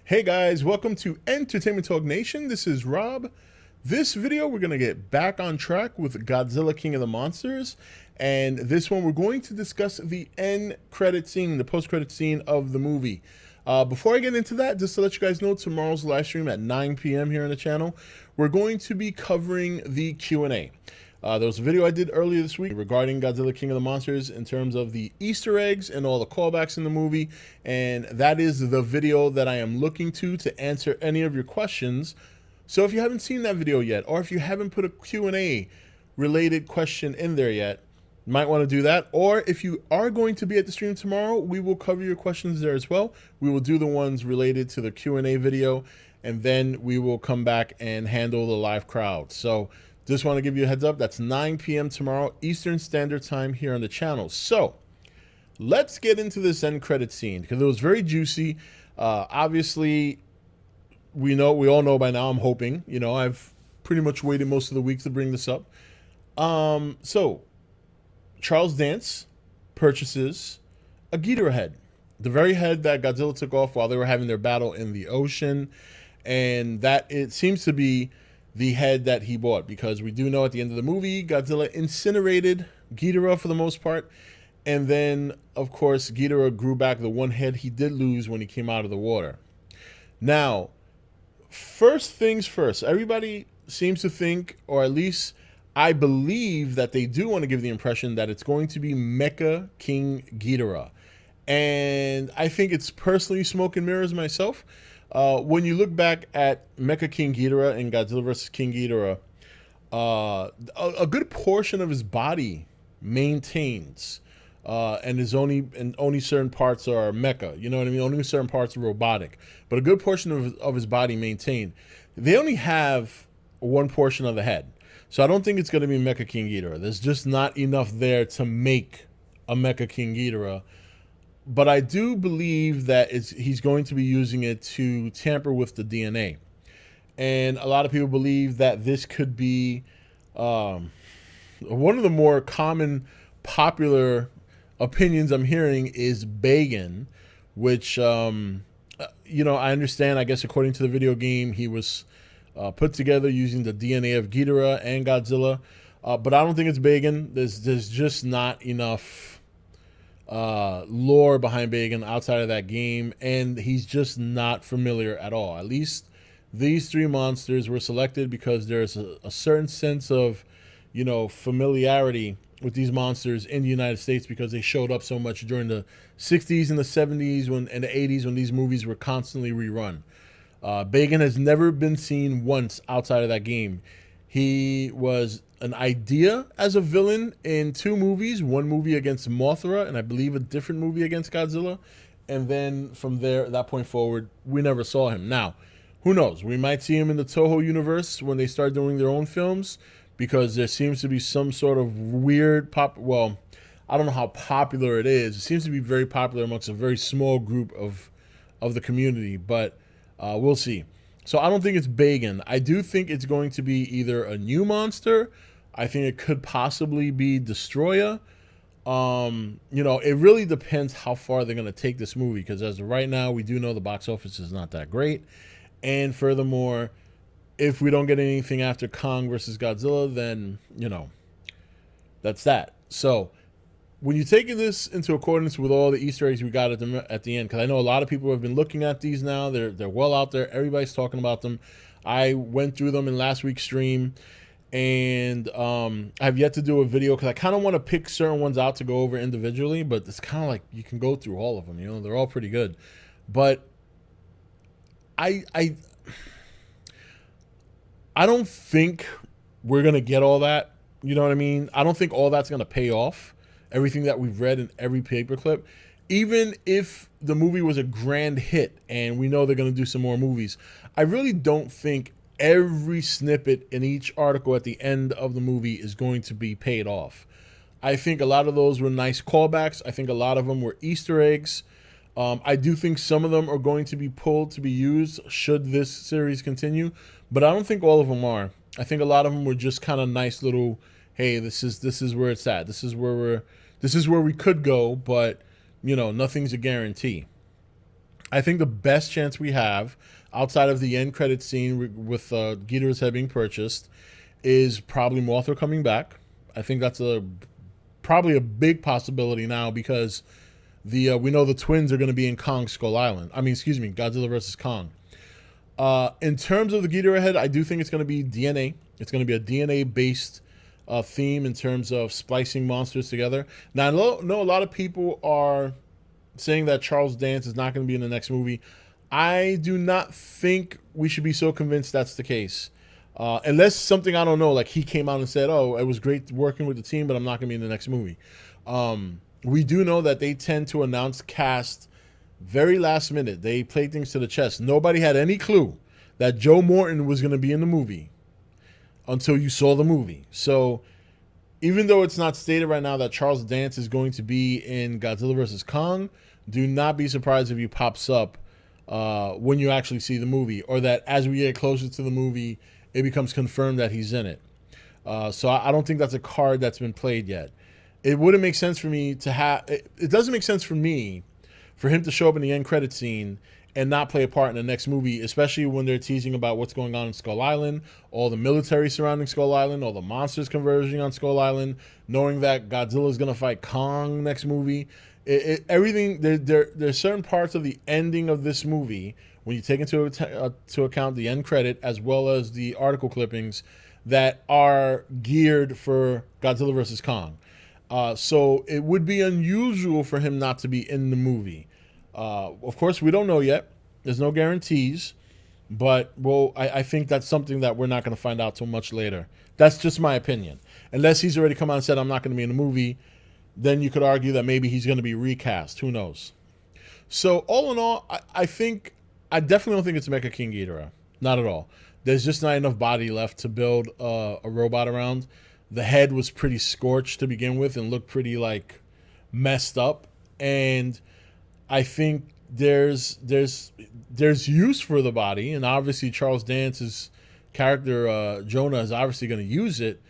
Hey guys, welcome to Entertainment Talk Nation. This is Rob. This video, we're going to get back on track with Godzilla King of the Monsters. And this one, we're going to discuss the end credit scene, the post-credit scene of the movie. Before I get into that, just to let you guys know, tomorrow's live stream at 9 p.m. here on the channel, we're going to be covering the Q&A. There was a video I did earlier this week regarding Godzilla King of the Monsters in terms of the Easter eggs and all the callbacks in the movie, and that is the video that I am looking to answer any of your questions. So if you haven't seen that video yet, or if you haven't put a Q&A related question in there yet, you might want to do that. Or if you are going to be at the stream tomorrow, we will cover your questions there as well. We will do the ones related to the Q&A video, and then we will come back and handle the live crowd. So just want to give you a heads up, that's 9 p.m. tomorrow, Eastern Standard Time here on the channel. So let's get into this end credit scene because it was very juicy. Obviously, we all know by now, I'm hoping, I've pretty much waited most of the week to bring this up. So Charles Dance purchases a Ghidorah head, the very head that Godzilla took off while they were having their battle in the ocean. And that it seems to be the head that he bought, because we do know at the end of the movie, Godzilla incinerated Ghidorah for the most part. And then, of course, Ghidorah grew back the one head he did lose when he came out of the water. Now, first things first, everybody seems to think, or at least I believe that they do want to give the impression that it's going to be Mecha King Ghidorah. And I think it's personally smoke and mirrors myself. When you look back at Mecha King Ghidorah and Godzilla vs. King Ghidorah, a good portion of his body maintains, and only certain parts are mecha. You know what I mean? Only certain parts are robotic, but a good portion of his body maintained. They only have one portion of the head, so I don't think it's going to be Mecha King Ghidorah. There's just not enough there to make a Mecha King Ghidorah. But I do believe that he's going to be using it to tamper with the DNA. And a lot of people believe that this could be one of the more common, popular opinions I'm hearing is Bagan, which, I understand, I guess, according to the video game, he was put together using the DNA of Ghidorah and Godzilla. But I don't think it's Bagan. There's just not enough lore behind Bagan outside of that game, and he's just not familiar at all. At least these three monsters were selected because there's a certain sense of, familiarity with these monsters in the United States because they showed up so much during the 60s and the 70s and the 80s when these movies were constantly rerun. Bagan has never been seen once outside of that game. He was an idea as a villain in two movies, one movie against Mothra and I believe a different movie against Godzilla. And then from there, at that point forward, we never saw him. Now, who knows? We might see him in the Toho universe when they start doing their own films, because there seems to be some sort of weird well, I don't know how popular it is. It seems to be very popular amongst a very small group of the community, but we'll see. So I don't think it's Bagan. I do think it's going to be either a new monster. I think it could possibly be Destroyer. It really depends how far they're going to take this movie, because as of right now, we do know the box office is not that great. And furthermore, if we don't get anything after Kong versus Godzilla, then, that's that. So when you take this into accordance with all the Easter eggs we got at the end, because I know a lot of people have been looking at these now. They're well out there. Everybody's talking about them. I went through them in last week's stream, and I've yet to do a video because I kind of want to pick certain ones out to go over individually, but it's kind of like you can go through all of them. They're all pretty good. But I don't think we're going to get all that. You know what I mean? I don't think all that's going to pay off. Everything that we've read in every paperclip, even if the movie was a grand hit and we know they're going to do some more movies, I really don't think every snippet in each article at the end of the movie is going to be paid off. I think a lot of those were nice callbacks. I think a lot of them were Easter eggs. I do think some of them are going to be pulled to be used should this series continue, but I don't think all of them are. I think a lot of them were just kind of nice little, hey, this is where it's at. This is where we could go, but nothing's a guarantee. I think the best chance we have outside of the end credit scene with Ghidorah's head being purchased is probably Mothra coming back. I think that's probably a big possibility now because we know the twins are going to be in Kong Skull Island. I mean, excuse me, Godzilla versus Kong. In terms of the Ghidorah head, I do think it's going to be DNA. It's going to be a DNA-based theme in terms of splicing monsters together. Now, I know a lot of people are saying that Charles Dance is not going to be in the next movie. I do not think we should be so convinced that's the case. Unless something I don't know, like he came out and said, oh, it was great working with the team, but I'm not going to be in the next movie. We do know that they tend to announce cast very last minute. They play things to the chest. Nobody had any clue that Joe Morton was going to be in the movie until you saw the movie. So even though it's not stated right now that Charles Dance is going to be in Godzilla vs. Kong, do not be surprised if he pops up when you actually see the movie, or that as we get closer to the movie, it becomes confirmed that he's in it. So I don't think that's a card that's been played yet. It wouldn't make sense for me to have... It doesn't make sense for me for him to show up in the end credit scene and not play a part in the next movie, especially when they're teasing about what's going on in Skull Island, all the military surrounding Skull Island, all the monsters converging on Skull Island, knowing that Godzilla is going to fight Kong next movie. Everything, there's certain parts of the ending of this movie, when you take into account the end credit as well as the article clippings, that are geared for Godzilla vs. Kong. So it would be unusual for him not to be in the movie. Of course, we don't know yet. There's no guarantees. But, well, I think that's something that we're not going to find out till much later. That's just my opinion. Unless he's already come out and said, I'm not going to be in the movie, then you could argue that maybe he's going to be recast. Who knows? So, all in all, I definitely don't think it's Mecha King Ghidorah. Not at all. There's just not enough body left to build a robot around. The head was pretty scorched to begin with and looked pretty, like, messed up. And I think there's use for the body, and obviously Charles Dance's character Jonah is obviously going to use it.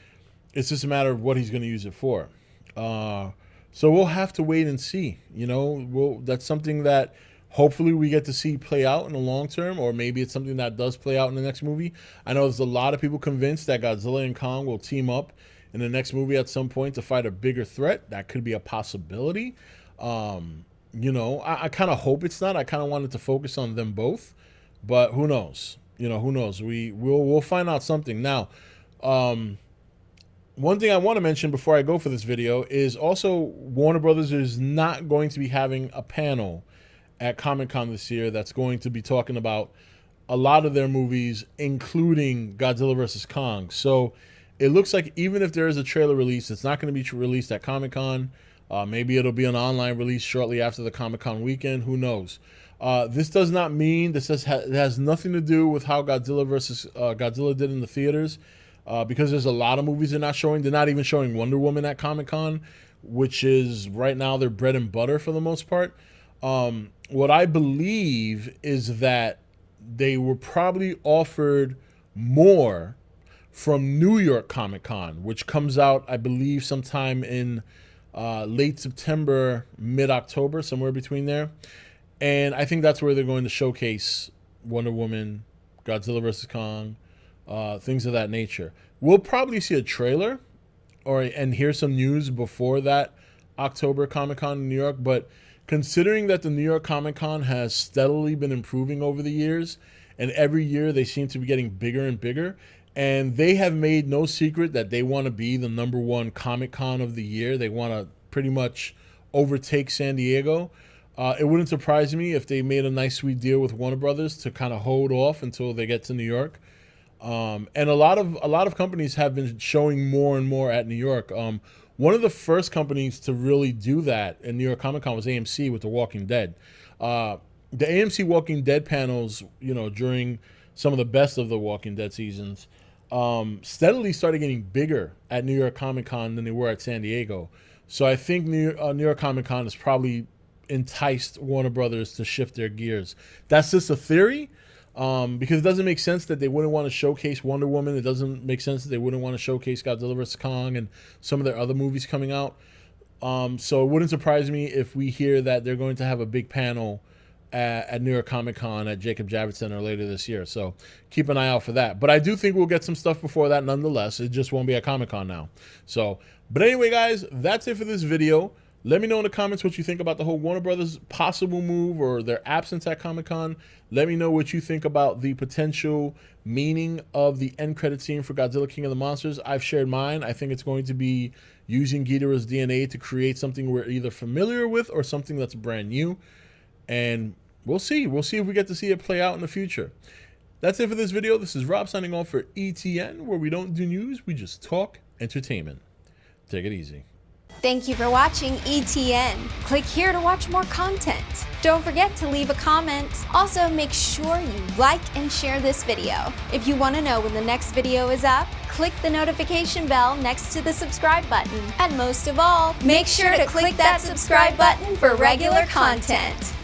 It's just a matter of what he's going to use it for. So we'll have to wait and see. You know, that's something that hopefully we get to see play out in the long term, or maybe it's something that does play out in the next movie. I know there's a lot of people convinced that Godzilla and Kong will team up in the next movie at some point to fight a bigger threat. That could be a possibility. You know, I kind of hope it's not. I kind of wanted to focus on them both, but who knows? You know, who knows? We'll find out something. Now, one thing I want to mention before I go for this video is also Warner Brothers is not going to be having a panel at Comic-Con this year that's going to be talking about a lot of their movies, including Godzilla vs. Kong. So it looks like even if there is a trailer release, it's not going to be released at Comic-Con. Maybe it'll be an online release shortly after the Comic-Con weekend. Who knows? This does not mean, it has nothing to do with how Godzilla did in the theaters, because there's a lot of movies they're not showing. They're not even showing Wonder Woman at Comic-Con, which is right now their bread and butter for the most part. What I believe is that they were probably offered more from New York Comic-Con, which comes out, I believe, sometime in late September, mid-October, somewhere between there. And I think that's where they're going to showcase Wonder Woman, Godzilla vs. Kong, things of that nature. We'll probably see a trailer and hear some news before that October Comic-Con in New York. But considering that the New York Comic-Con has steadily been improving over the years, and every year they seem to be getting bigger and bigger, and they have made no secret that they want to be the #1 Comic-Con of the year. They want to pretty much overtake San Diego. It wouldn't surprise me if they made a nice sweet deal with Warner Brothers to kind of hold off until they get to New York. And a lot of companies have been showing more and more at New York. One of the first companies to really do that in New York Comic Con was AMC with The Walking Dead. The AMC Walking Dead panels, you know, during some of the best of the Walking Dead seasons, steadily started getting bigger at New York Comic Con than they were at San Diego. So I think New York Comic Con has probably enticed Warner Brothers to shift their gears. That's just a theory, because it doesn't make sense that they wouldn't want to showcase Wonder Woman. It doesn't make sense that they wouldn't want to showcase Godzilla vs. Kong and some of their other movies coming out. So it wouldn't surprise me if we hear that they're going to have a big panel at New York Comic Con at Jacob Javits Center later this year. So keep an eye out for that. But I do think we'll get some stuff before that nonetheless. It just won't be at Comic Con now. So, but anyway, guys, that's it for this video. Let me know in the comments what you think about the whole Warner Brothers possible move or their absence at Comic Con. Let me know what you think about the potential meaning of the end credit scene for Godzilla King of the Monsters. I've shared mine. I think it's going to be using Ghidorah's DNA to create something we're either familiar with or something that's brand new. And we'll see. We'll see if we get to see it play out in the future. That's it for this video. This is Rob signing off for E.T.N, where we don't do news, we just talk entertainment. Take it easy. Thank you for watching E.T.N. Click here to watch more content. Don't forget to leave a comment. Also, make sure you like and share this video. If you want to know when the next video is up, click the notification bell next to the subscribe button. And most of all, make sure to click that subscribe button for regular content.